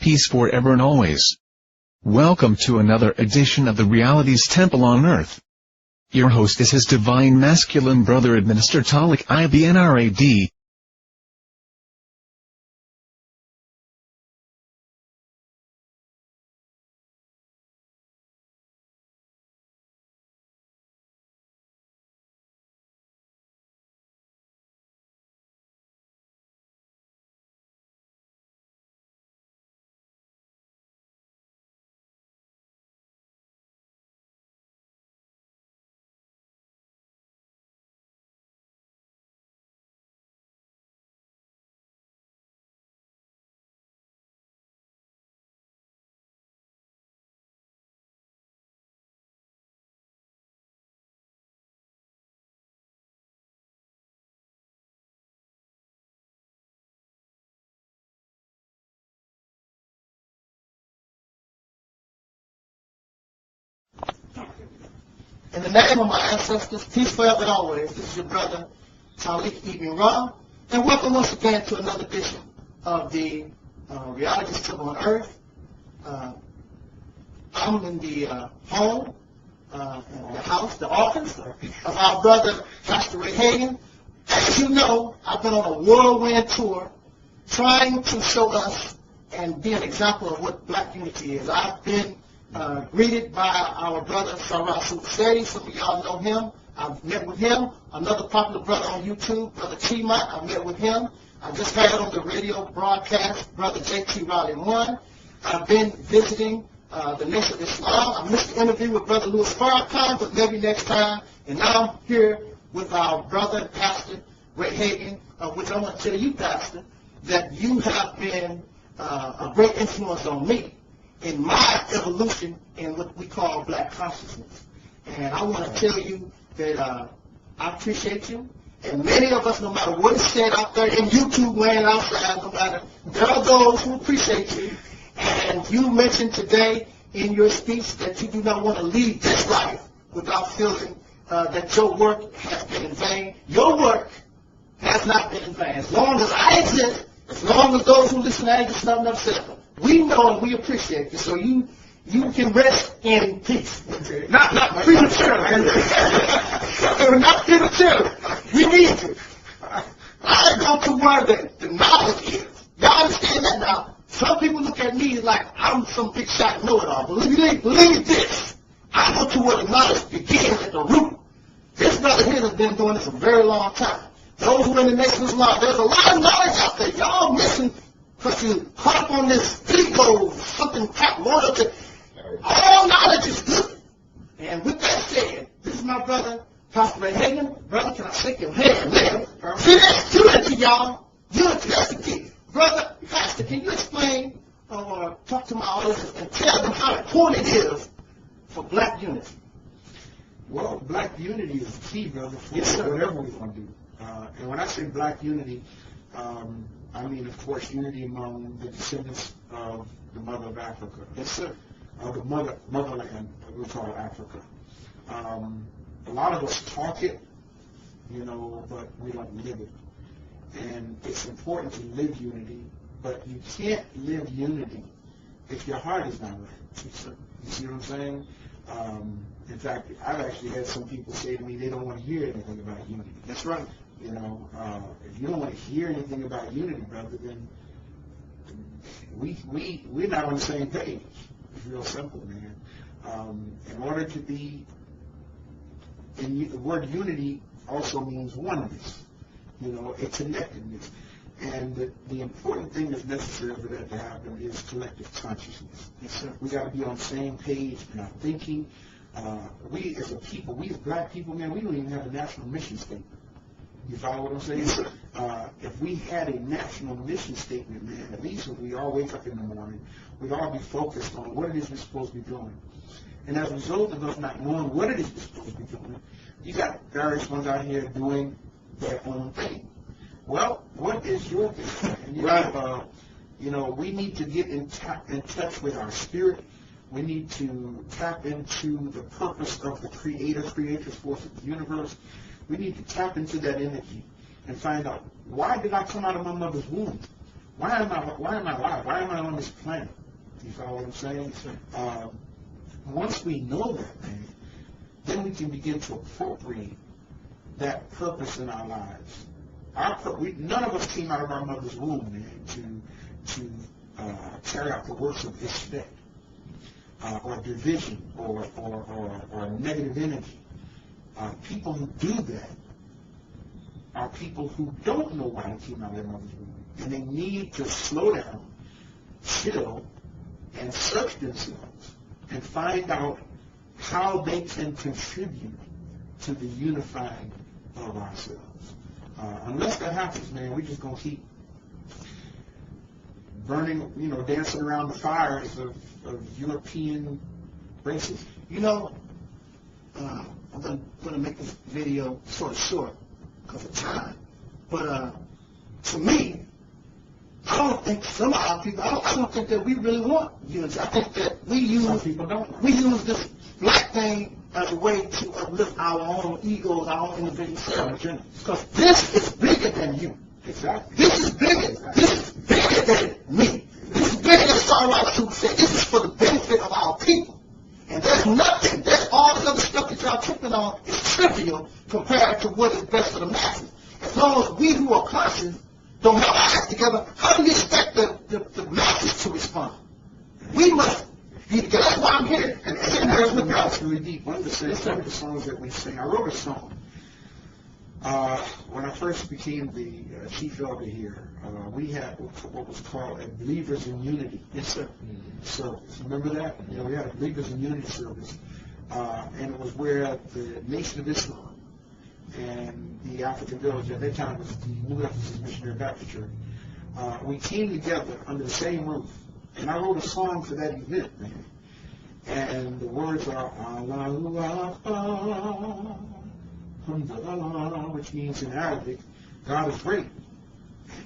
peace forever and always. Welcome to another edition of the Reality's Temple on Earth. Your host is his divine masculine brother AdMinister Taalik Ibn'rad. In the name of my ancestors, peace forever and always, this is your brother, Taalik Ibn'rad, and welcome once again to another edition of the Reality's Temple on Earth. I'm in the home, in the house, the office of our brother, Pastor Ray Hagan. As you know, I've been on a whirlwind tour trying to show us and be an example of what black unity is. I've been greeted by our brother Xavier. Some of y'all know him. I've met with him. Another popular brother on YouTube, Brother Chima. I met with him. I just had on the radio broadcast Brother J.T. Riley 1. I've been visiting the Nation of Islam. I missed the interview with Brother Louis Farrakhan, but maybe next time. And now I'm here with our brother, Pastor Ray Hagan, which I want to tell you, Pastor, that you have been a great influence on me in my evolution in what we call black consciousness. And I want to tell you that I appreciate you. And many of us, no matter what is said out there in YouTube land outside, no matter, there are those who appreciate you. And you mentioned today in your speech that you do not want to lead this life without feeling that your work has been in vain. Your work has not been in vain. As long as I exist, as long as those who listen to I exist, nothing upset them. We know and we appreciate you, so you can rest in peace. Not prematurely. Not prematurely. We need you. I go to where the knowledge is. Y'all understand that now? Some people look at me like I'm some big shot know-it-all. Believe this. I go to where the knowledge begins at the root. This brother here has been doing this a very long time. Those who are in the Nation of Islam, there's a lot of knowledge out there. Y'all missing because you caught up on this ego, something crap, loyalty. All knowledge is good. And with that said, this is my brother, Pastor Ray Hagan. Brother, can I shake your hand, man? See, that's unity, y'all. Unity, that's the key. Brother, Pastor, can you explain or talk to my audience and tell them how important it is for black unity? Well, black unity is the key, brother, for whatever we want to do. And when I say black unity, I mean, of course, unity among the descendants of the mother of Africa. Yes, sir. The motherland, we call Africa. A lot of us talk it, but we don't live it. And it's important to live unity, but you can't live unity if your heart is not right. You see what I'm saying? In fact, I've actually had some people say to me they don't want to hear anything about unity. That's right. If you don't want to hear anything about unity, brother, then we're not on the same page. It's real simple, man. In order to be, the word unity also means oneness, a connectedness. And the important thing that's necessary for that to happen is collective consciousness. Yes, sir. We got to be on the same page in our thinking. We as a people, we as black people, man, we don't even have a national mission statement. You follow what I'm saying? Yes, sir. If we had a national mission statement, man, at least when we all wake up in the morning, we'd all be focused on what it is we're supposed to be doing. And as a result of us not knowing what it is we're supposed to be doing, you got various ones out here doing their own thing. Well, what is your thing? And we need to get in touch with our spirit. We need to tap into the purpose of the creator's force of the universe. We need to tap into that energy and find out, why did I come out of my mother's womb? Why am I alive? Why am I on this planet? You follow what I'm saying? Once we know that, man, then we can begin to appropriate that purpose in our lives. None of us came out of our mother's womb, man, to carry out the works of disrespect, or division, or negative energy. People who do that are people who don't know why they came out of their mother's womb. And they need to slow down, chill, and search themselves and find out how they can contribute to the unifying of ourselves. Unless that happens, man, we're just going to keep burning, dancing around the fires of European racism. I'm going to make this video sort of short because of time. But to me, I don't think some of our people, I don't think that we really want unity. I think that we use this black thing as a way to uplift our own egos, our own individual selves. Because this is bigger than you. Exactly. This is bigger. This is bigger than me. This is bigger than Sarah Sue said. This is for the benefit of our people. And there's nothing, all this other stuff that y'all tripping on is trivial compared to what is best for the masses. As long as we who are conscious don't have our acts together, how do you expect the masses to respond? We must be together. That's why I'm here. And that's what got really deep. One of the songs that we sing, I wrote a song. When I first became the chief elder here, we had what was called a Believers in Unity. Yes, sir. Service. Remember that? We had a Believers in Unity service. And it was where the Nation of Islam and the African village, at that time was the New Ephesus Missionary Baptist Church, we came together under the same roof. And I wrote a song for that event, man. And the words are, Allahu Akbar, which means in Arabic, God is great.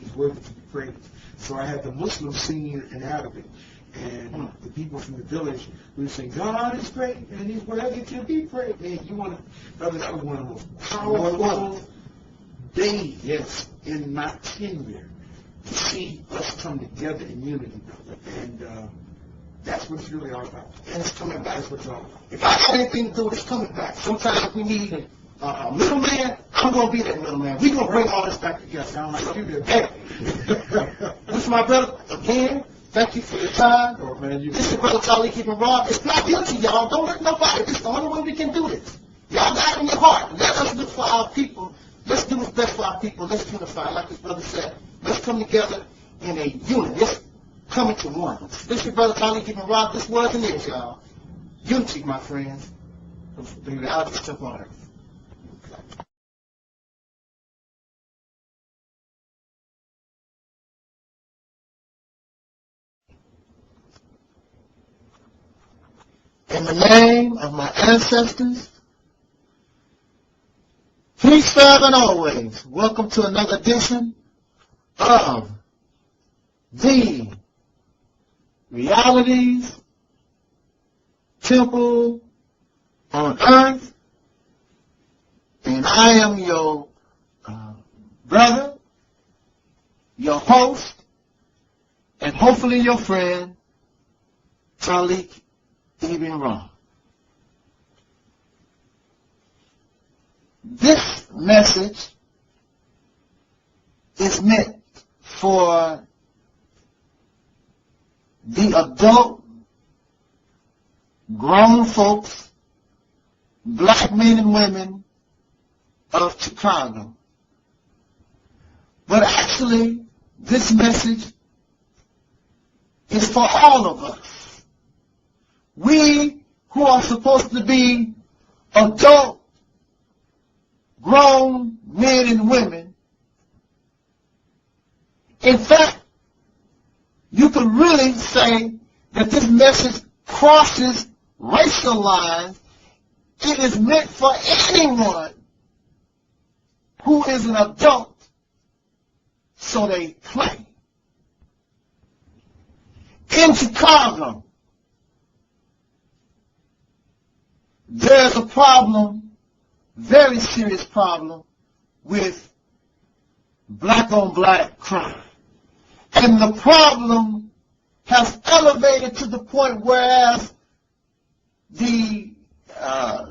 He's worthy to be praised. So I had the Muslims singing in Arabic. And the people from the village would say, God is great and He's worthy to be praised. Man, that was one of the most powerful days in my tenure to see us come together in unity, brother. And that's what it's really all about. And it's coming back. That's what it's all about. If I have anything to do with it, it's coming back. Sometimes we need a middleman. I'm going to be that middleman. We're going to bring all this back together. Sound like you did. Hey, this is my brother. Again, thank you for your time. Oh, man, This is Brother Taalik, Ibn'rad. It's not guilty, y'all. Don't let nobody. This is the only way we can do this. Y'all got it in your heart. Let us look for our people. Let's do what's best for our people. Let's unify, like his brother said. Let's come together in a unit. Let's come into one. This is Brother Taalik, Ibn'rad. This was and is, y'all. Unity, my friends. The reality stuff on earth. In the name of my ancestors, peace forever and always. Welcome to another edition of the Realities Temple on Earth. And I am your brother, your host, and hopefully your friend, Taalik Ibn'rad. This message is meant for the adult, grown folks, black men and women of Chicago. But actually, this message is for all of us. We who are supposed to be adult, grown men and women. In fact, you could really say that this message crosses racial lines. It is meant for anyone who is an adult, so they claim. In Chicago, there's a problem, very serious problem, with black-on-black crime. And the problem has elevated to the point whereas the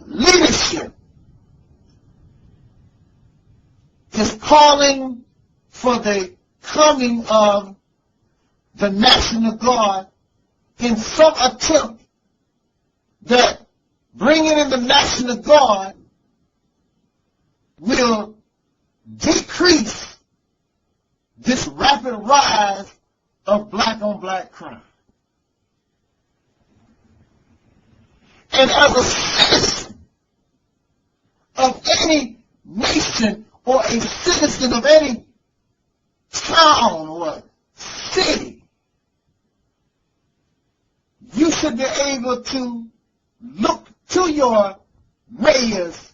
leadership is calling for the coming of the National Guard in some attempt that bringing in the National Guard will decrease this rapid rise of black-on-black crime. And as a citizen of any nation or a citizen of any town or city, you should be able to look to your mayors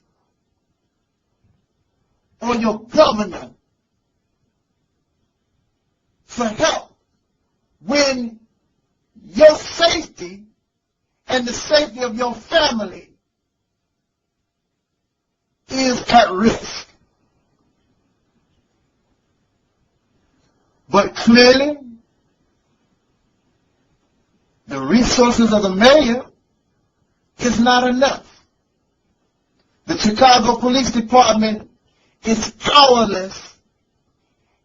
or your governor for help when your safety and the safety of your family is at risk. But clearly, the resources of the mayor is not enough. The Chicago Police Department is powerless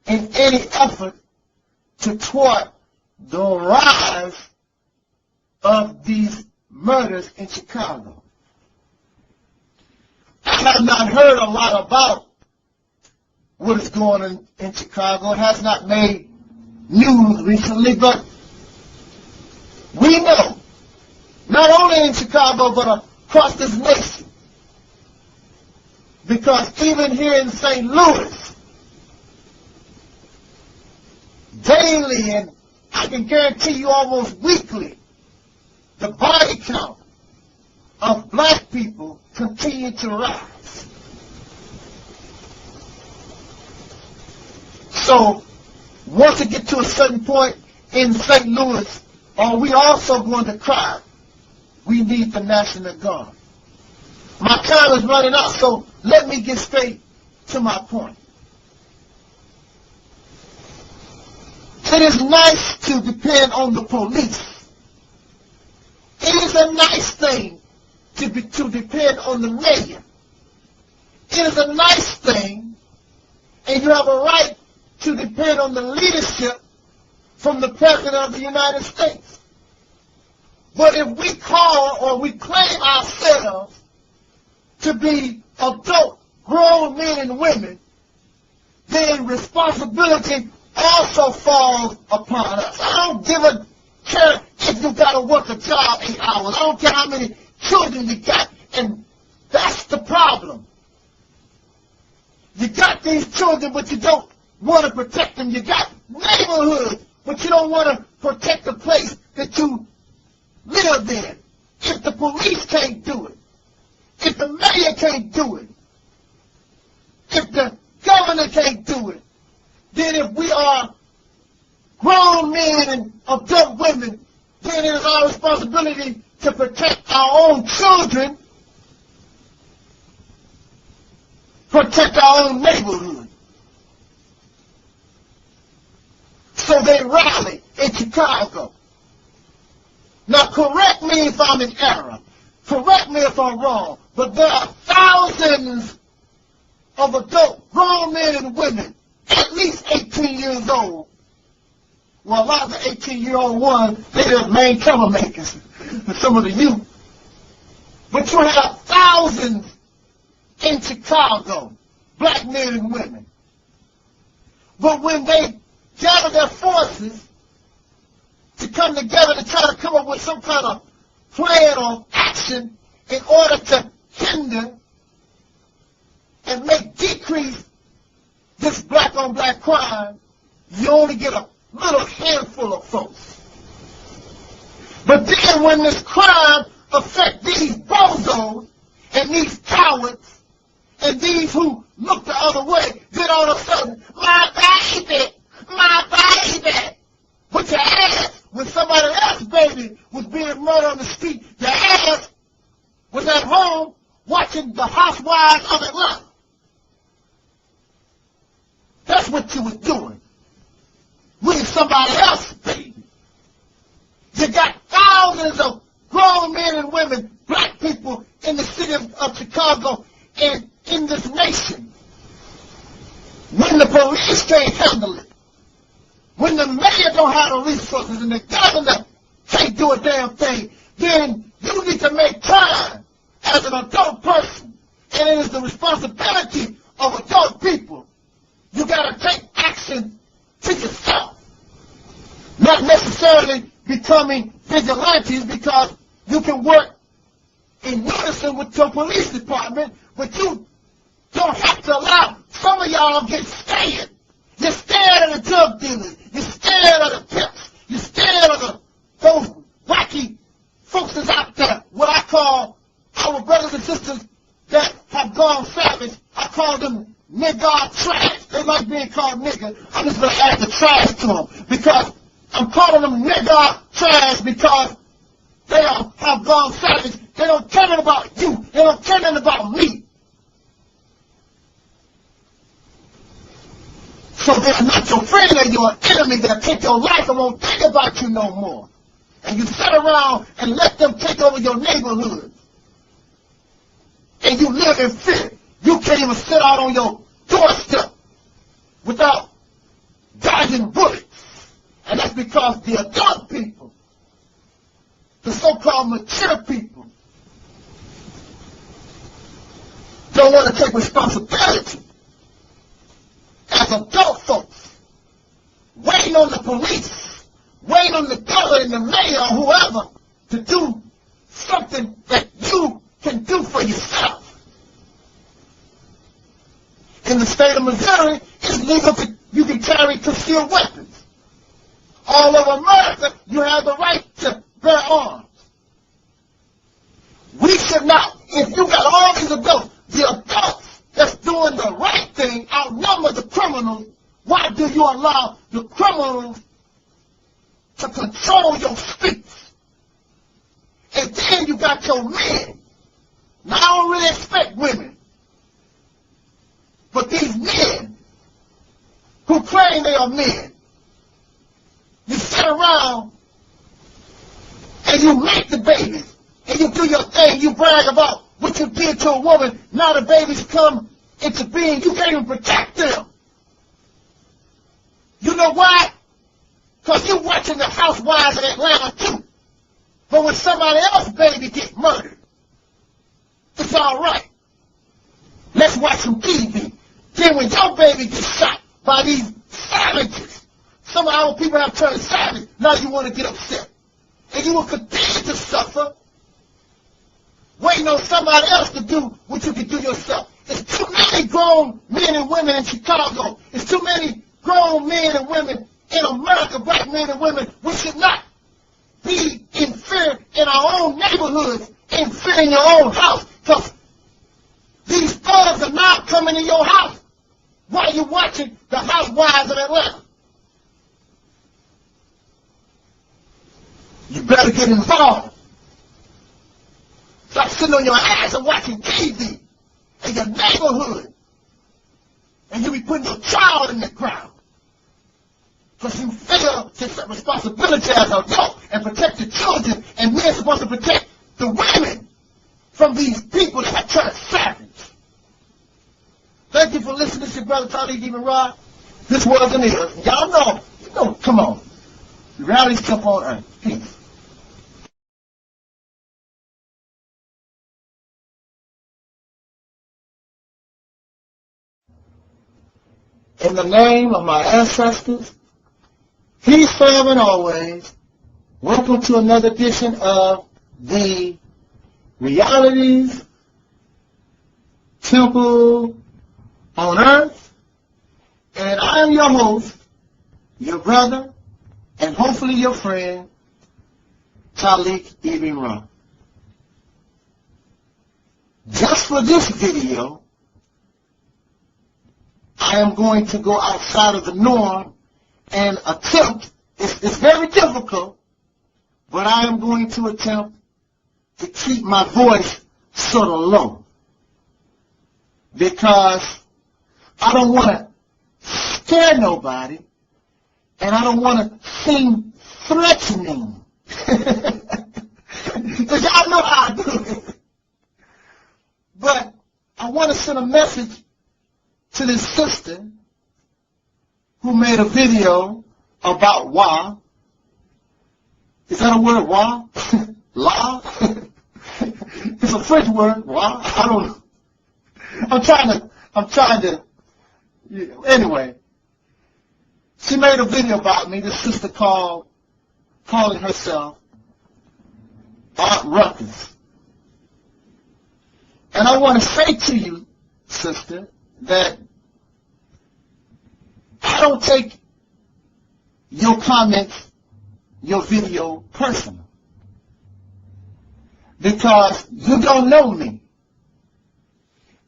in any effort to thwart the rise of these murders in Chicago. I have not heard a lot about what is going on in Chicago. It has not made news recently, but we know, not only in Chicago, but across this nation, because even here in St. Louis, daily, and I can guarantee you almost weekly, the body count of black people continue to rise. So, once it gets to a certain point in St. Louis, are we also going to cry, we need the National Guard? My time is running out, so let me get straight to my point. It is nice to depend on the police. It is a nice thing to depend on the mayor. It is a nice thing, and you have a right to depend on the leadership from the President of the United States. But if we call or we claim ourselves to be adult, grown men and women, then responsibility also falls upon us. I don't give a care if you got to work a job 8 hours. I don't care how many children you got. And that's the problem. You got these children, but you don't want to protect them. You got neighborhoods, but you don't want to protect the place that you live in. If the police can't do it, if the mayor can't do it, if the governor can't do it, then if we are grown men and adult women, then it is our responsibility to protect our own children, protect our own neighborhood. So they rally in Chicago. Now correct me if I'm in error. Correct me if I'm wrong. But there are thousands of adult grown men and women, at least 18 years old. Well, a lot of the 18-year-old ones, they're the main troublemakers, some of the youth. But you have thousands in Chicago, black men and women. But when they gather their forces to come together to try to come up with some kind of plan or action in order to hinder and make decrease this black-on-black crime, you only get a little handful of folks. But then when this crime affects these bozos and these cowards and these who look the other way, then all of a sudden, my baby, but your ass, when somebody else's baby was being murdered on the street, your ass was at home watching the Housewives of Atlanta. That's what you was doing. With somebody else's baby. You got thousands of grown men and women, black people in the city of Chicago and in this nation. When the police can't handle it, when the mayor don't have the resources and the governor can't do a damn thing, then you need to make time as an adult person. And it is the responsibility of adult people. You got to take action to yourself. Not necessarily becoming vigilantes, because you can work in unison with your police department, but you don't have to allow some of y'all get scared. You're scared of the drug dealers. You're scared of the pimps. You're scared of those wacky folks that's out there, what I call our brothers and sisters that have gone savage. I call them nigger trash. They like being called nigger. I'm just going to add the trash to them, because I'm calling them nigger trash because they have gone savage. They don't care nothing about you. They don't care nothing about me. So they're not your friend, they're your enemy. They'll take your life and won't think about you no more. And you sit around and let them take over your neighborhood. And you live in fear. You can't even sit out on your doorstep without dodging bullets. And that's because the adult people, the so-called mature people, don't want to take responsibility. As adult folks, waiting on the police, waiting on the governor and the mayor or whoever to do something that you can do for yourself. In the state of Missouri, it's legal you can carry concealed weapons. All over America, you have the right to bear arms. We should not, if you got all these adults, the adults that's doing the right thing outnumber the criminals. Why do you allow the criminals to control your speech? And then you got your men. Now, I don't really expect women, but these men who claim they are men, you sit around and you make the babies and you do your thing, you brag about what you did to a woman. Now the babies come into being, you can't even protect them. You know why? Because you're watching the Housewives of Atlanta too. But when somebody else's baby gets murdered, it's all right. Let's watch some TV. Then when your baby gets shot by these savages, some of our people have turned savage, now you want to get upset. And you will continue to suffer, waiting on somebody else to do what you can do yourself. There's too many grown men and women in Chicago. There's too many grown men and women in America, black men and women. We should not be in fear in our own neighborhoods, in fear in your own house, because these thugs are not coming in your house while you're watching the Housewives of Atlanta. You better get involved. Stop sitting on your ass and watching TV in your neighborhood. And you be putting your child in the ground. Because you fail to take responsibility as an adult and protect the children, and we're supposed to protect the women from these people that have turned savage. Thank you for listening to your brother Taalik Ibn'rad. This was an era. Y'all know, come on. The Realist come on earth. Peace. In the name of my ancestors, peace, forever and always, welcome to another edition of the Realities Temple on Earth. And I am your host, your brother, and hopefully your friend, Taalik Ibn'rad. Just for this video, I am going to go outside of the norm and attempt, it's very difficult, but I am going to attempt to keep my voice sort of low, because I don't want to scare nobody, And I don't want to seem threatening. Because y'all know how I do it. But I want to send a message to this sister who made a video about why. Is that a word, why? La? It's a French word, why? I don't know. I'm trying to, anyway. She made a video about me, this sister calling herself Aunt Ruckus. And I want to say to you, sister, that I don't take your comments, your video personal. Because you don't know me.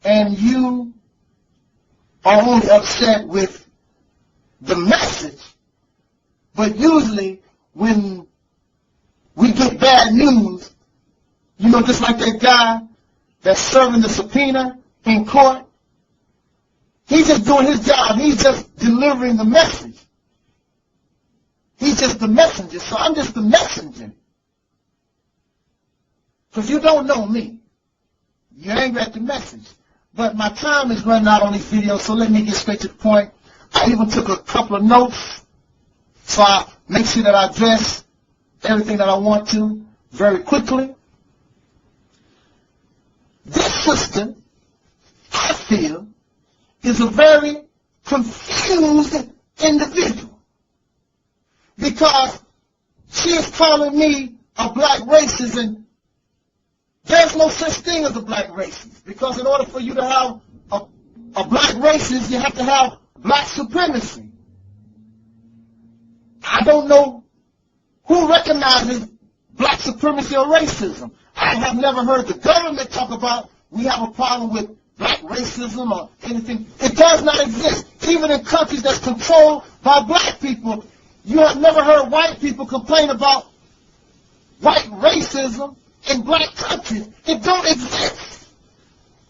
And you are only upset with the message. But usually when we get bad news, you know, just like that guy that's serving the subpoena in court, he's just doing his job. He's just delivering the message. He's just the messenger. So I'm just the messenger. Because you don't know me. You ain't got the message. But my time is running out on these videos, so let me get straight to the point. I even took a couple of notes, so I make sure that I address everything that I want to very quickly. This sister, I feel, is a very confused individual. Because she is calling me a black racist, and there's no such thing as a black racist. Because in order for you to have a black racist, you have to have black supremacy. I don't know who recognizes black supremacy or racism. I have never heard the government talk about we have a problem with black racism or anything. It does not exist. Even in countries that's controlled by black people, you have never heard white people complain about white racism in black countries. It don't exist.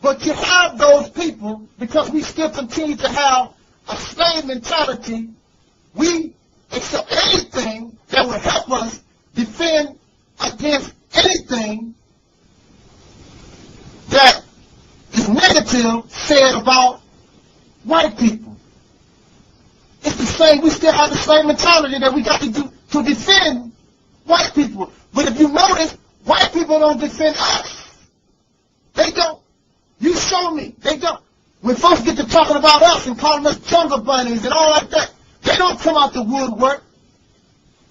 But you have those people, because we still continue to have a slave mentality, we accept anything that will help us defend against anything that is negative said about white people. It's the same, we still have the same mentality that we got to do to defend white people. But if you notice, white people don't defend us. They don't. You show me. They don't. When folks get to talking about us and calling us jungle bunnies and all like that, they don't come out the woodwork.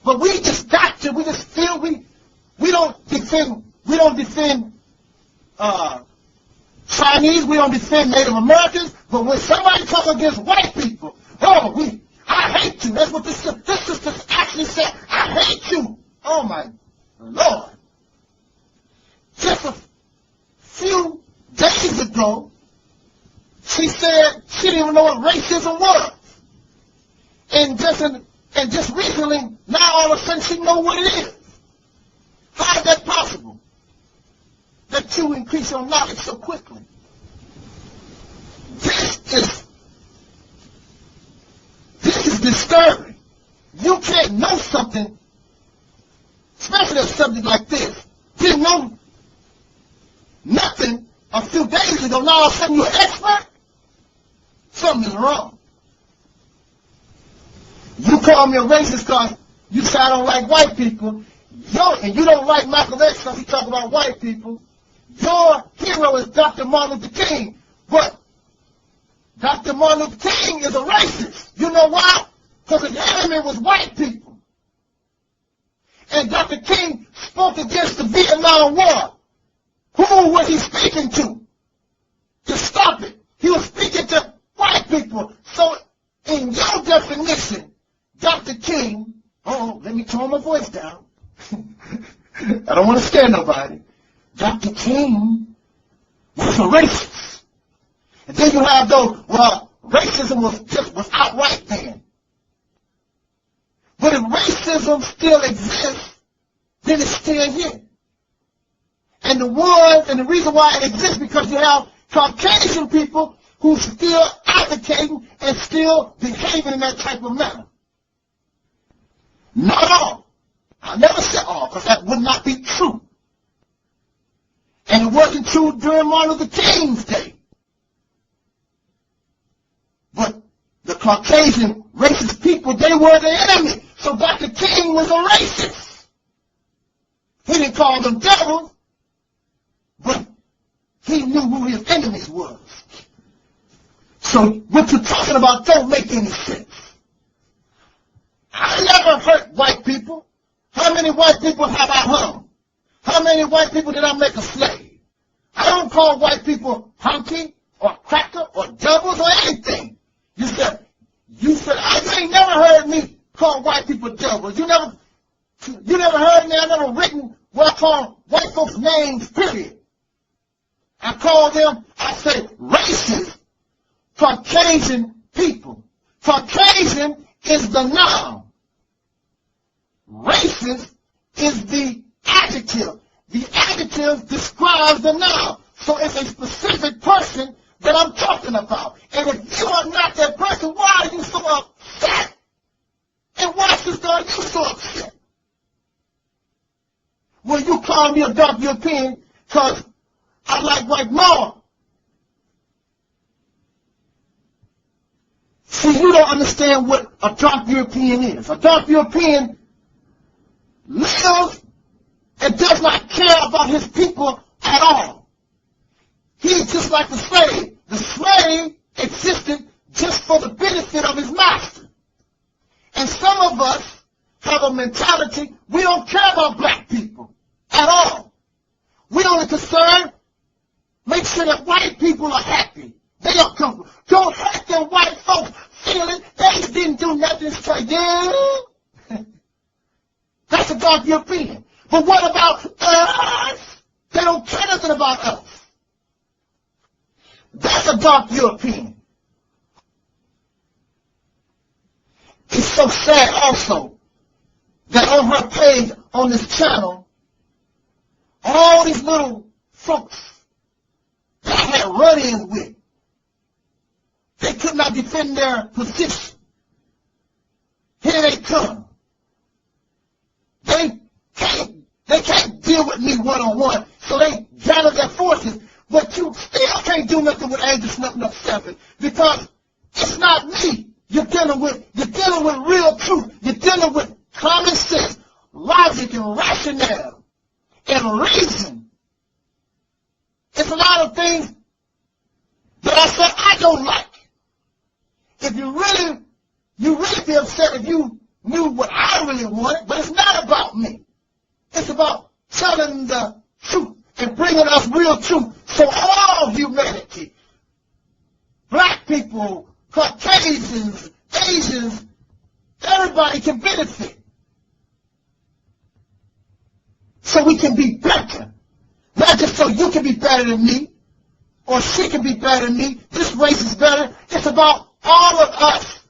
But we just got to, we just feel we don't defend Chinese, we don't defend Native Americans, but when somebody comes against white people, I hate you. That's what this sister actually said. I hate you. Oh my Lord. Just a few days ago, she said she didn't even know what racism was. And just recently, now all of a sudden she knows what it is. How is that possible? That you increase your knowledge so quickly. This is disturbing. You can't know something, especially a subject like this. Didn't know nothing a few days ago. Now all of a sudden you're an expert? Something is wrong. You call me a racist because you say I don't like white people. And you don't like Malcolm X because he talk about white people. Your hero is Dr. Martin Luther King. But Dr. Martin Luther King is a racist. You know why? Because his enemy was white people. And Dr. King spoke against the Vietnam War. Who was he speaking to? To stop it. He was speaking to white people. So, in your definition, Dr. King, let me tone my voice down. I don't want to scare nobody. Dr. King was a racist. And then you have those, racism was outright then. But if racism still exists, then it's still here. And the reason why it exists because you have Caucasian people who still advocating and still behaving in that type of manner. Not all. I never said all, because that would not be true. And it wasn't true during Martin Luther King's day. But the Caucasian racist people, they were the enemy. So Dr. King was a racist. He didn't call them devils, but he knew who his enemies was. So what you're talking about don't make any sense. I never hurt white people. How many white people have I hung? How many white people did I make a slave? I don't call white people hunky or cracker or devils or anything. You said, you ain't never heard me call white people devils. You never heard me. I never written what I call white folks names, period. I call them, I say, racist Caucasian people. Caucasian is the noun. Racist is the adjective. The adjective describes the noun. So it's a specific person that I'm talking about. And if you are not that person, why are you so upset? And why, sister, are you so upset? Well, you call me a dark European because I like white more. See, you don't understand what a dark European is. A dark European lives and does not care about his people at all. He's just like the slave. The slave existed just for the benefit of his master. And some of us have a mentality, we don't care about black people at all. We're only concerned, make sure that white people are happy. They are comfortable. Don't hurt them white folks feeling they didn't do nothing to you. That's a dark European. But what about us? They don't care nothing about us. That's a dark European. It's so sad also that on her page on this channel, all these little folks that I had run-ins with, they could not defend their position. Here they come. They can't deal with me one-on-one, so they gather their forces. But you still can't do nothing with Angel Snuffing Up 7 because it's not me you're dealing with. You're dealing with real truth. You're dealing with common sense, logic, and rationale, and reason. It's a lot of things that I said I don't like. If you really be upset if you knew what I really wanted, but it's not about me. It's about telling the truth and bringing us real truth so all humanity, black people, Caucasians, Asians, everybody can benefit. So we can be better. Not just so you can be better than me, or she can be better than me, this race is better. It's about all of us.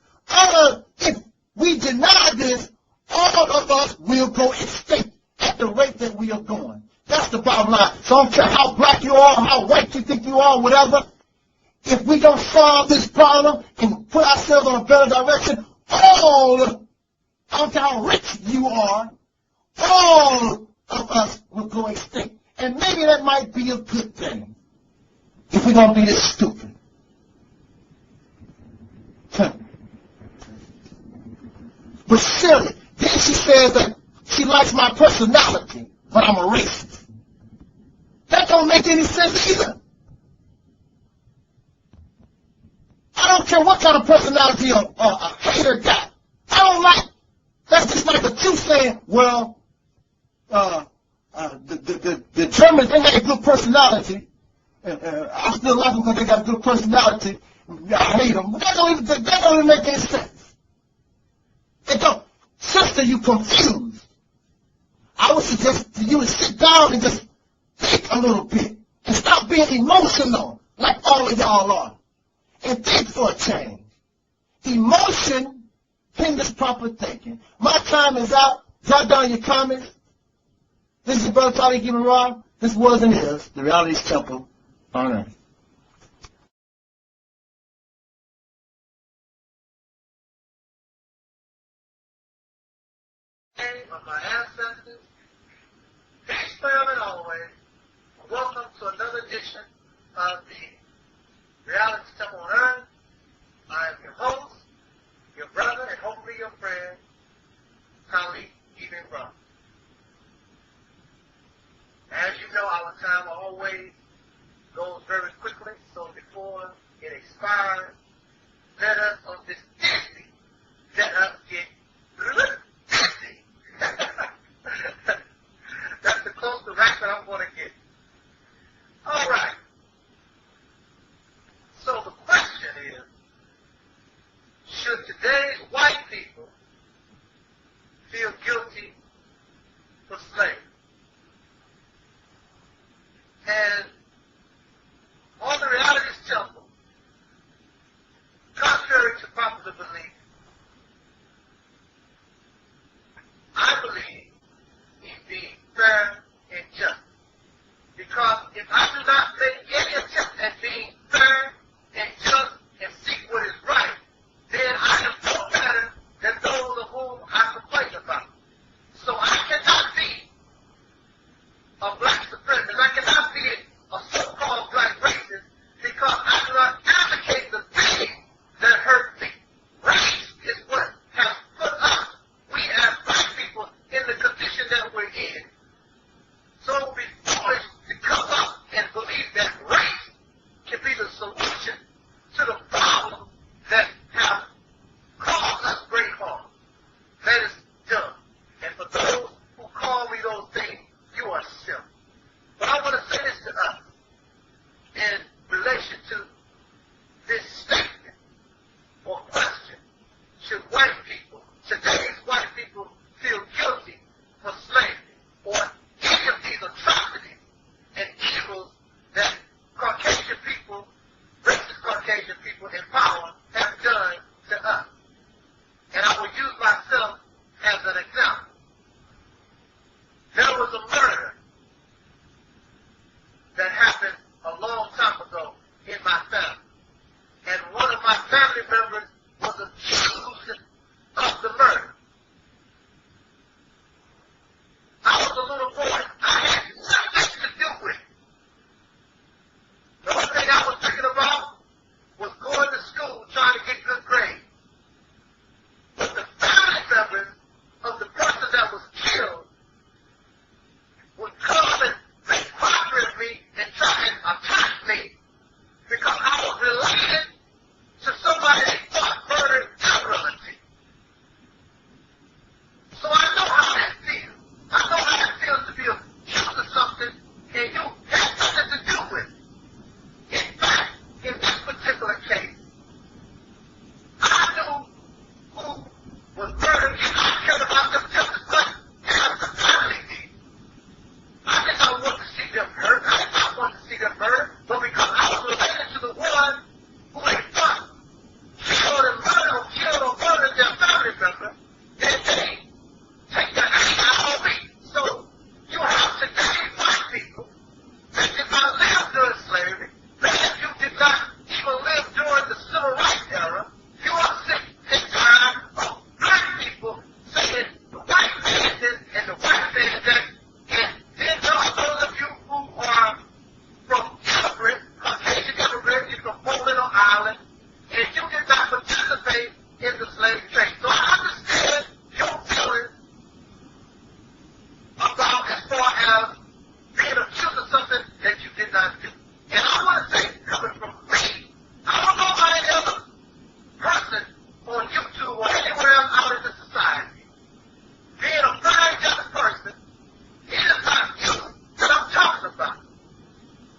If we deny this, all of us will go extinct at the rate that we are going. That's the bottom line. So I don't care how black you are, how white you think you are, whatever. If we don't solve this problem and put ourselves on a better direction, I don't care how rich you are, all of us will go extinct. And maybe that might be a good thing if we're going to be this stupid. But silly. Then she says that she likes my personality, but I'm a racist. That don't make any sense either. I don't care what kind of personality a hater got. I don't like. That's just like the Jew saying, well, the Germans, they got a good personality. I still like them because they got a good personality. I hate them. But that don't even make any sense. It don't. Sister, you confused. I would suggest to you to sit down and just think a little bit and stop being emotional like all of y'all are. And think for a change. Emotion hinders proper thinking. My time is out. Jot down your comments. This is your brother Taalik Ibn'rad. This was and is the Reality's Temple on Earth. name of my ancestors. Peace, family, always. Welcome to another edition of the Reality Temple on Earth. I am your host, your brother, and hopefully your friend, Taalik, Ibn'rad. As you know, our time always goes very quickly, so before it expires, let us on this Disney, let us get Disney. That's the closest rap that I'm going to get. All right. So the question is, should today's white people feel guilty for slavery? And on the Reality's Temple, contrary to popular belief, I believe he's being fair and just. Because if I do not make any attempt at being fair and just and seek what is right, then I am no better than those of whom I complain about. So I cannot be a black supremacist. I cannot be a so-called black racist because I do not advocate the things that hurt me. Race is what has put us, we as black people, in the condition that we're in. So it would be foolish to come up and believe that race can be the solution to the problem that have caused us great harm. That is dumb. And for those who call me those things, you are silly. But I want to say this to us in relation to this statement or question. Should white people, today's white people, feel guilty for slavery or any of these atrocities and evils that Caucasian people, racist Caucasian people in power have done to us? And I will use myself as an example. There was a murder that happened a long time ago in my family. And one of my family members was accused of the murder. I was a little boy. I had nothing to do with it. The only thing I was thinking about was going to school, trying to get good grades. But the family members of the person that was killed would come and make mockery of me and try and attack me because I was related to somebody they thought murdered their relative. So I know how that feels. I know how it feels to be accused of something and you had nothing to do with it. In fact, in this particular case, I knew who was murdered and I cared about them just as much as the family did. I did not want to see them hurt. I did not want to see them murdered, but because I was related to the one who they thought killed or murdered their family member, then they take their anger out on me. So you have today's white people that did not live during slavery, that you did not even live during the civil rights era. You are sick and tired of black people saying the white man this and the white man that. And then there are those of you who are from immigrants, Caucasian immigrants, you're from Poland or Ireland, and you did not participate in the slave trade. So I understand your feelings about as far as being accused of something that you did not do. And I want to say, coming from me, I don't know about any other person on YouTube or anywhere else out in the society. Being a fine young person, it is not you that I'm talking about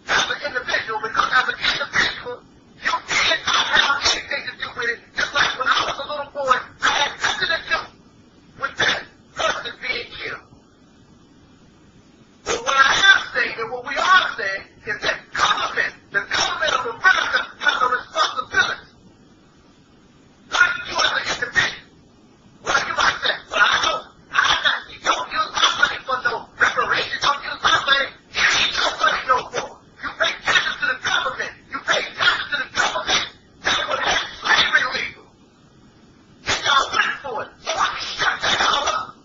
as an individual, because as an individual, you did not have anything to do with it. Just like when I was a little boy, I had nothing to do with that person being killed. But what I am saying, and what we are saying, is that the government of America has a responsibility. Not you as an individual. Well, you might say, well, I don't use my money for no reparations. Don't use my money. It ain't your money no more. You pay taxes to the government. You pay taxes to the government. That's what has slavery legal. And y'all went for it. So I can shut that all up.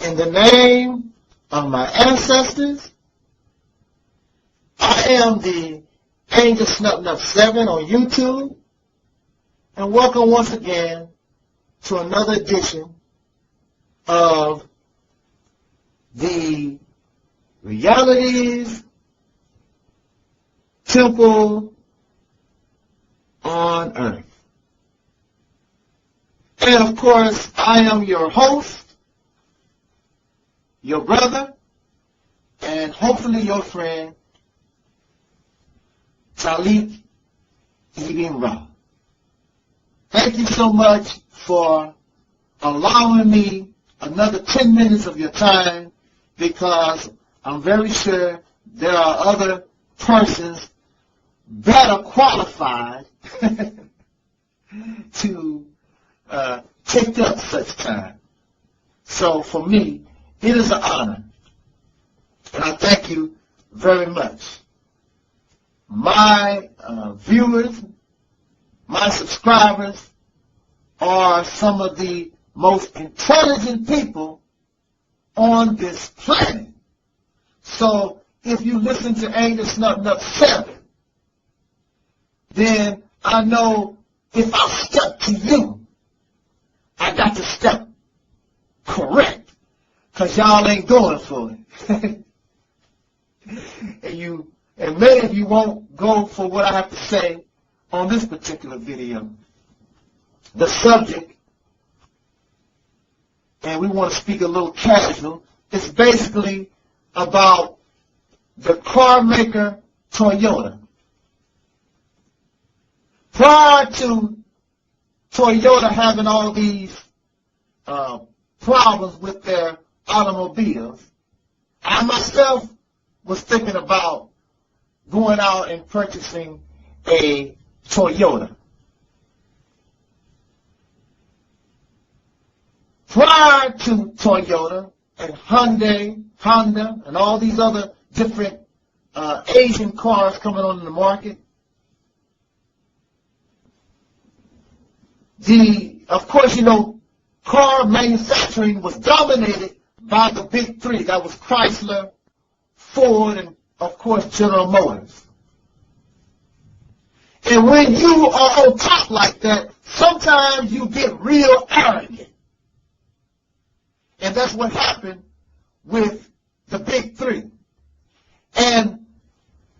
in the name of my ancestors, I am the Angel Snub 7 on YouTube, and welcome once again to another edition of the Realities Temple on Earth. And of course, I am your host, your brother, and hopefully your friend, Taalik Ibn'rad. Thank you so much for allowing me another 10 minutes of your time, because I'm very sure there are other persons better qualified to take up such time. So for me, it is an honor, and I thank you very much. My viewers, my subscribers are some of the most intelligent people on this planet. So if you listen to Angel Snub 7, then I know if I step to you, I got to step correct, because y'all ain't going for it. And many of you won't go for what I have to say on this particular video. The subject, and we want to speak a little casual, it's basically about the car maker Toyota. Prior to Toyota having all these problems with their automobiles, I myself was thinking about going out and purchasing a Toyota. Prior to Toyota and Hyundai, Honda, and all these other different Asian cars coming on the market, of course, you know, car manufacturing was dominated by the big three. That was Chrysler, Ford, and of course General Motors. And when you are on top like that, sometimes you get real arrogant. And that's what happened with the big three. And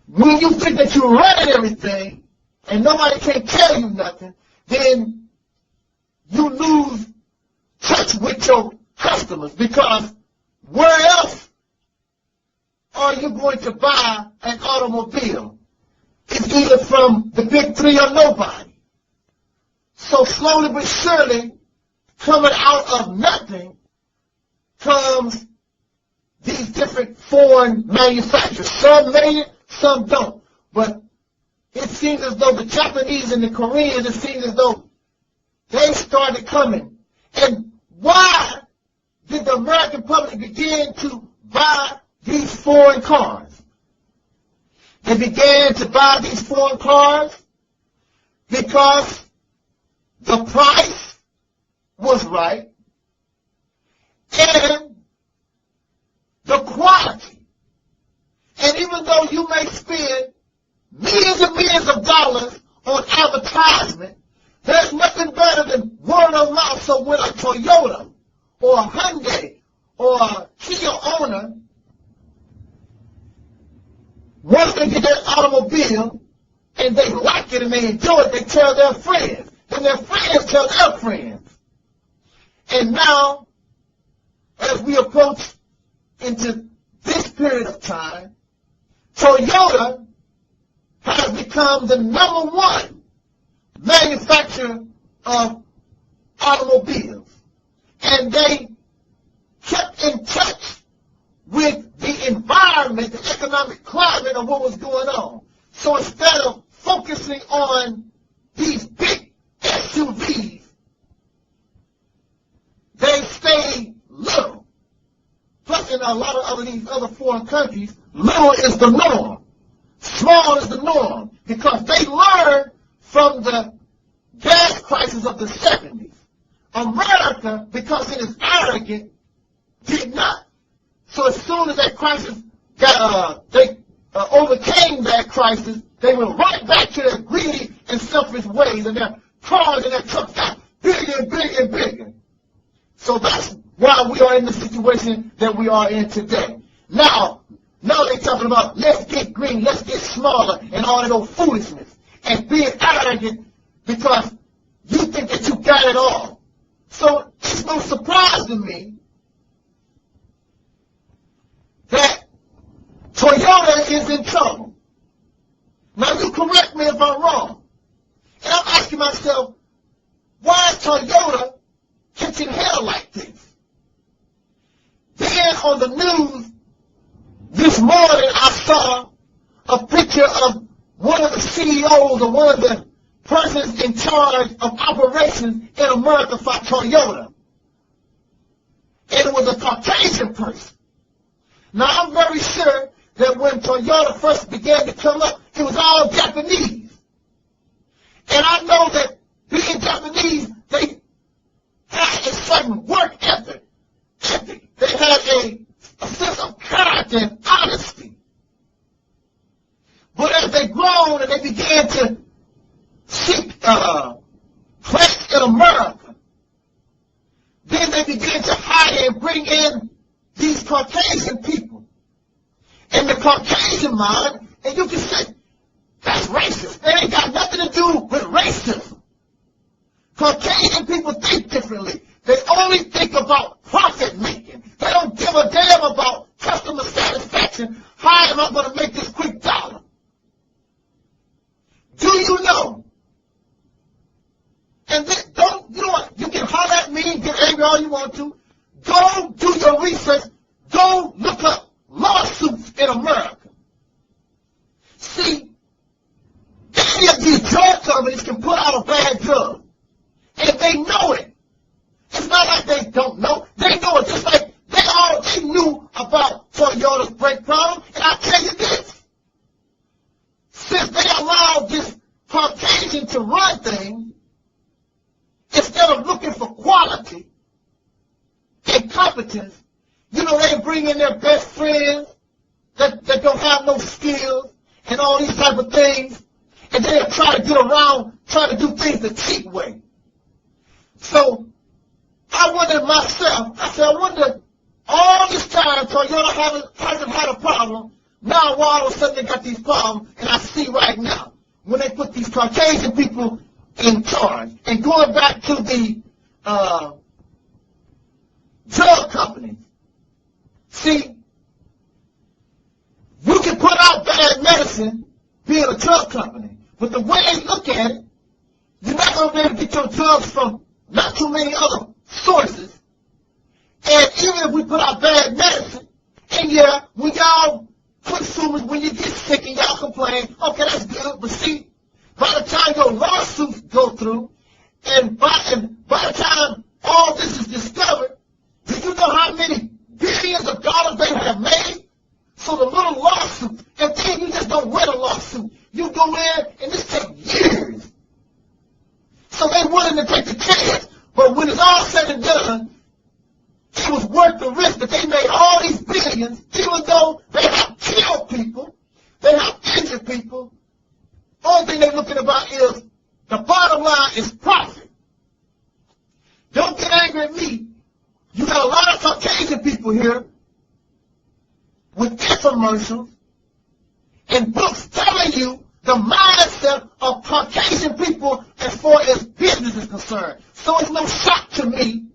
when you think that you're running everything and nobody can tell you nothing, then you lose touch with your customers, because where else are you going to buy an automobile? It's either from the big three or nobody. So slowly but surely, coming out of nothing comes these different foreign manufacturers. Some made it, some don't. But it seems as though the Japanese and the Koreans, it seems as though they started coming. And why did the American public begin to buy these foreign cars? They began to buy these foreign cars because the price was right and the quality. And even though you may spend millions and millions of dollars on advertisement, there's nothing better than word of mouth. So when a Toyota or a Hyundai or a Kia owner wants to get their automobile and they like it and they enjoy it, they tell their friends. And their friends tell their friends. And now, as we approach into this period of time, Toyota has become the #1 manufacturer of automobiles. And they kept in touch with the environment, the economic climate of what was going on. So instead of focusing on these big SUVs, they stayed little. Plus, in a lot of these other foreign countries, little is the norm. Small is the norm. Because they learned from the gas crisis of the 70s. America, because it is arrogant, did not. So as soon as that crisis they overcame that crisis, they went right back to their greedy and selfish ways, and their cars and their trucks got bigger and bigger and bigger. So that's why we are in the situation that we are in today. Now they're talking about let's get green, let's get smaller, and all that old foolishness, and being arrogant because you think that you got it all. So it's no surprise to me that Toyota is in trouble. Now you correct me if I'm wrong. And I'm asking myself, why is Toyota catching hell like this? Then on the news this morning I saw a picture of one of the CEOs or one of the persons in charge of operations in America for Toyota. And it was a Caucasian person. Now I'm very sure that when Toyota first began to come up, it was all Japanese. And I know that being Japanese, they had a certain work ethic. They had a sense of character and honesty. But as they grown and they began to seek place in America, then they began to hire and bring in these Caucasian people. And the Caucasian mind, and you can say, that's racist. It ain't got nothing to do with racism. Caucasian people think differently. They only think about profit making. They don't give a damn about customer satisfaction. How am I going to make this quick dollar? Do you know? And then you know what? You can holler at me and get angry all you want to. Go do your research. Go look up lawsuits in America. See, any of these drug companies can put out a bad drug. And they know it. It's not like they don't know. They know it just like they knew about Toyota's brake problem. And I'll tell you this. Since they allowed this Caucasian to run things, instead of looking for quality and competence, you know, they bring in their best friends that don't have no skills and all these type of things, and they'll try to get around, try to do things the cheap way. So I wondered myself, I wonder, all this time Toyota hasn't had a problem. Now all of a sudden they got these problems, and I see right now, when they put these Caucasian people in charge, and going back to the drug companies, see, you can put out bad medicine being a drug company, but the way they look at it, you're not going to be able to get your drugs from not too many other sources. And even if we put out bad medicine, and yeah, when y'all consumers, when you get sick and y'all complain, okay, that's good, but see, by the time your lawsuits go through, and by the time all this is discovered, do you know how many billions of dollars they have made? So the little lawsuit, and then you just don't win a lawsuit. You go in, and this takes years. So they're willing to take the chance, but when it's all said and done, it was worth the risk that they made all these billions, even though they have killed people, they have injured people. Only thing they're looking about is the bottom line is profit. Don't get angry at me. You got a lot of Caucasian people here with infomercials and books telling you the mindset of Caucasian people as far as business is concerned. So it's no shock to me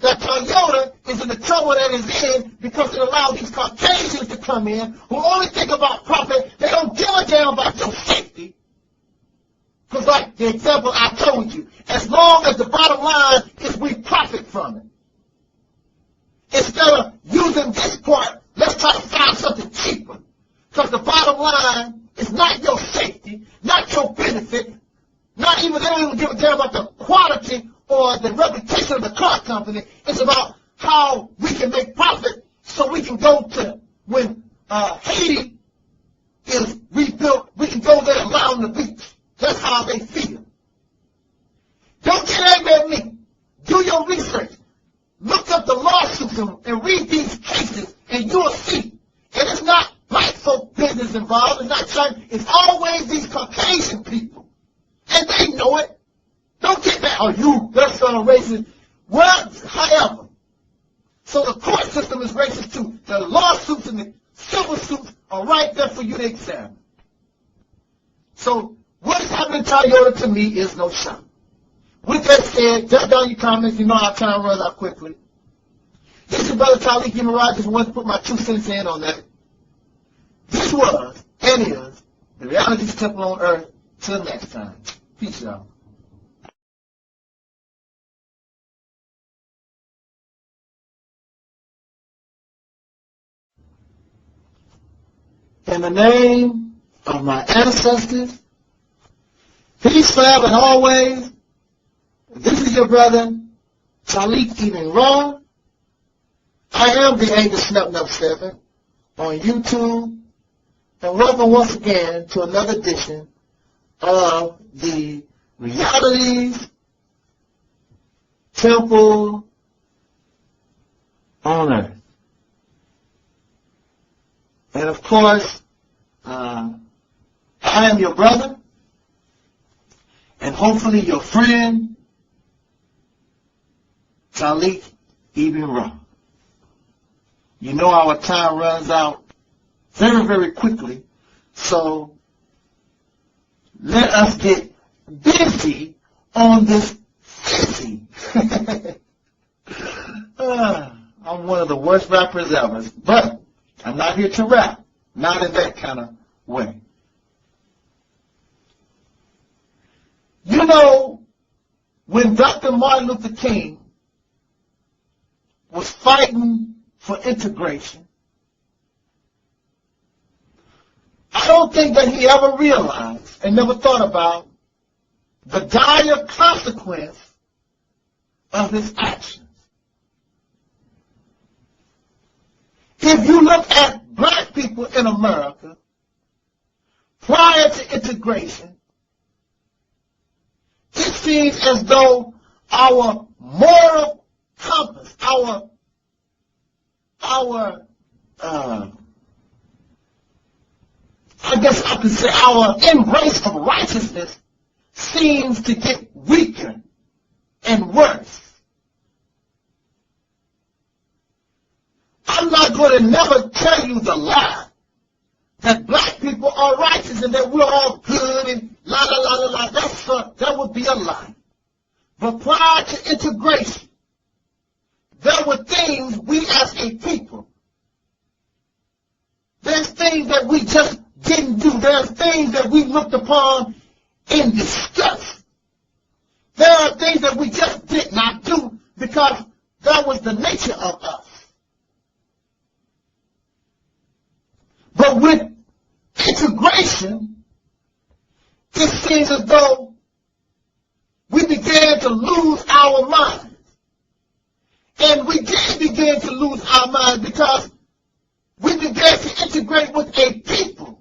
that Toyota is in the trouble that it's in because it allowed these Caucasians to come in who only think about profit. They don't give a damn about your safety. Because like the example I told you, as long as the bottom line is we profit from it. Instead of using this part, let's try to find something cheaper. Because the bottom line is not your safety, not your benefit, not even, they don't even give a damn about the quality or the reputation of the car company. It's about how we can make profit so we can go to, when Haiti is rebuilt, we can go there and lie on the beach. That's how they feel. Don't get angry at me. Do your research. Look up the lawsuits and read it's not China. It's always these Caucasian people. And they know it. Don't get that, that's racist. Well, however, so the court system is racist too. The lawsuits and the civil suits are right there for you to examine. So what's happening to Toyota to me is no shock. With that said, jot down your comments. You know our time runs out quickly. This is Brother Taalik Ibn'rad. Just wanted to put my 2 cents in on that. This was and is the Reality's Temple on Earth. Till next time. Peace, y'all. In the name of my ancestors, peace forever and always. This is your brother, Taalik Ibn'rad. I am the Angel Snap 7 on YouTube. And welcome once again to another edition of the Realities Temple on Earth. And of course, I am your brother, and hopefully your friend, Taalik Ibn'rad. You know our time runs out very, very quickly, so let us get busy on this busy. I'm one of the worst rappers ever, but I'm not here to rap, not in that kind of way. You know, when Dr. Martin Luther King was fighting for integration, I don't think that he ever realized and never thought about the dire consequence of his actions. If you look at black people in America prior to integration, it seems as though our moral compass, our I guess I could say our embrace of righteousness seems to get weaker and worse. I'm not going to never tell you the lie that black people are righteous and that we're all good and la la la la la. That would be a lie. But prior to integration, there were things we as a people, there's things that we just didn't do. There's things that we looked upon in disgust. There are things that we just did not do because that was the nature of us. But with integration, it seems as though we began to lose our minds. And we did begin to lose our minds because we began to integrate with a people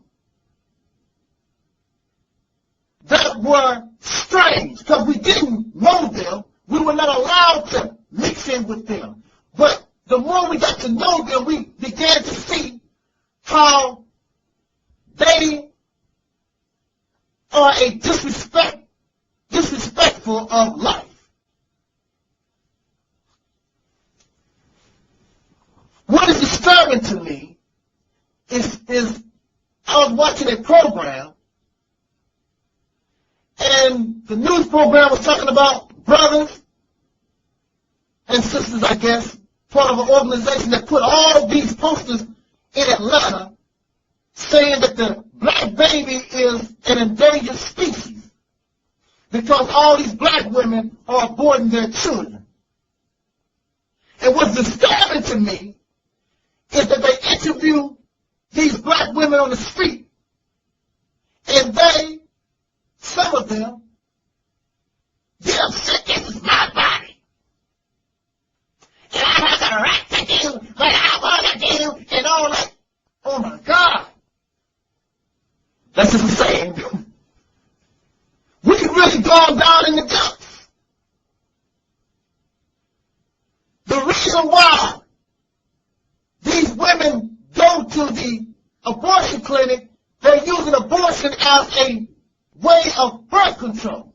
that were strange because we didn't know them. We were not allowed to mix in with them. But the more we got to know them, we began to see how they are a disrespectful of life. What is disturbing to me is I was watching a program, and the news program was talking about brothers and sisters, I guess, part of an organization that put all these posters in Atlanta saying that the black baby is an endangered species because all these black women are aborting their children. And what's disturbing to me is that they interview these black women on the street, and some of them, they're upset, this is my body. And I have a right to do what I want to do, and all that. Oh my God. That's just a saying. We've really gone down in the dumps. The reason why these women go to the abortion clinic they're using abortion as a way of birth control.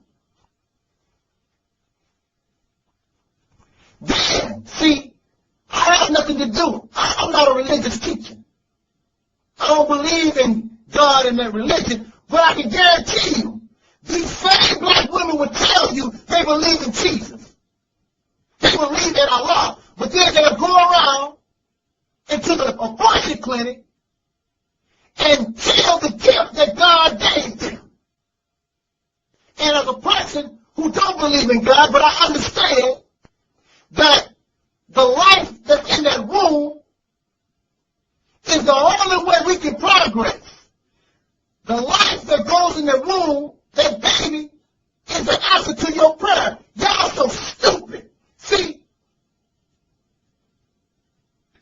Then, see, I have nothing to do. I'm not a religious teacher. I don't believe in God and their religion, but I can guarantee you, these same black women will tell you they believe in Jesus. They believe in Allah, but then they'll go around into the abortion clinic and kill the gift that God gave them. And as a person who don't believe in God, but I understand that the life that's in that womb is the only way we can progress. The life that goes in the womb, that baby, is the answer to your prayer. Y'all so stupid. See?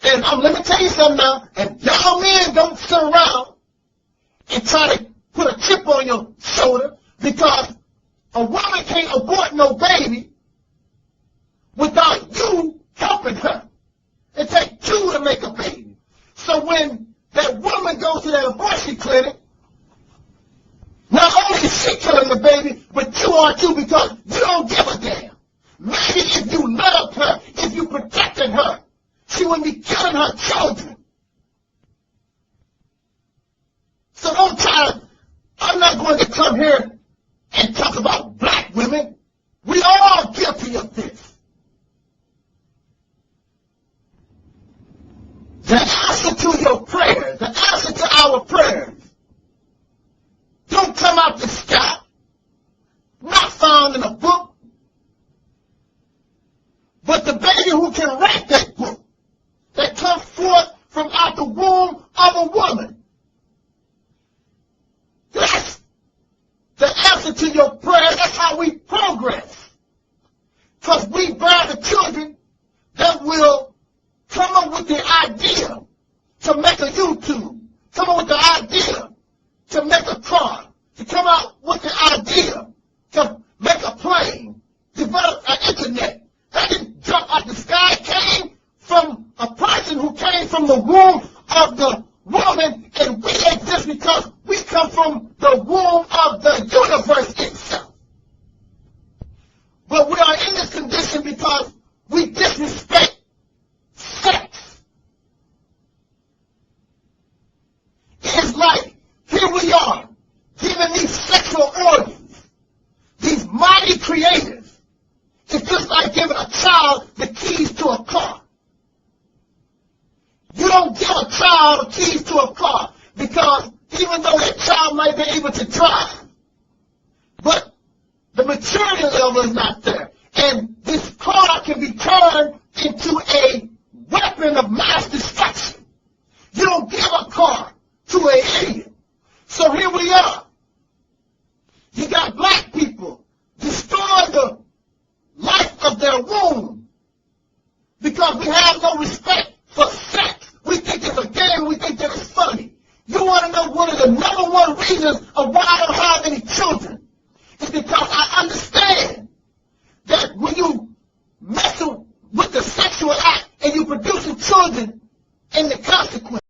And let me tell you something now. If y'all men don't sit around and try to put a chip on your shoulder, because a woman can't abort no baby without you helping her. It takes two to make a baby. So when that woman goes to that abortion clinic, not only is she killing the baby, but you are too, because you don't give a damn. Maybe if you loved her, if you protected her, she wouldn't be killing her children. So don't try. I'm not going to come here and talk about black women. We are all guilty of this. The answer to your prayers, the answer to our prayers, don't come out the sky, not found in a book, but the baby who can write that book, that comes forth from out the womb of a woman. That's the answer to your prayer. That's how we progress. Because we bear the children that will come up with the idea to make a YouTube, come up with the idea to make a car, to come out with the idea to make a plane, develop an internet. That didn't jump out the sky. It came from a person who came from the womb of the woman, and we exist because we come from the womb of the universe itself. But we are in this condition because we disrespect sex. It's like, here we are, giving these sexual organs, these mighty creators. It's just like giving a child the keys to a car. You don't give a child the keys to a car because even though that child might be able to drive, but the maturity level is not there. And this car can be turned into a weapon of mass destruction. You don't give a car to an idiot. So here we are. You got black people destroying the life of their womb because we have no respect for sex. We think it's a game. We think that it's funny. You want to know one of the number one reasons of why I don't have any children? It's because I understand that when you mess with the sexual act and you produce children, and the consequence.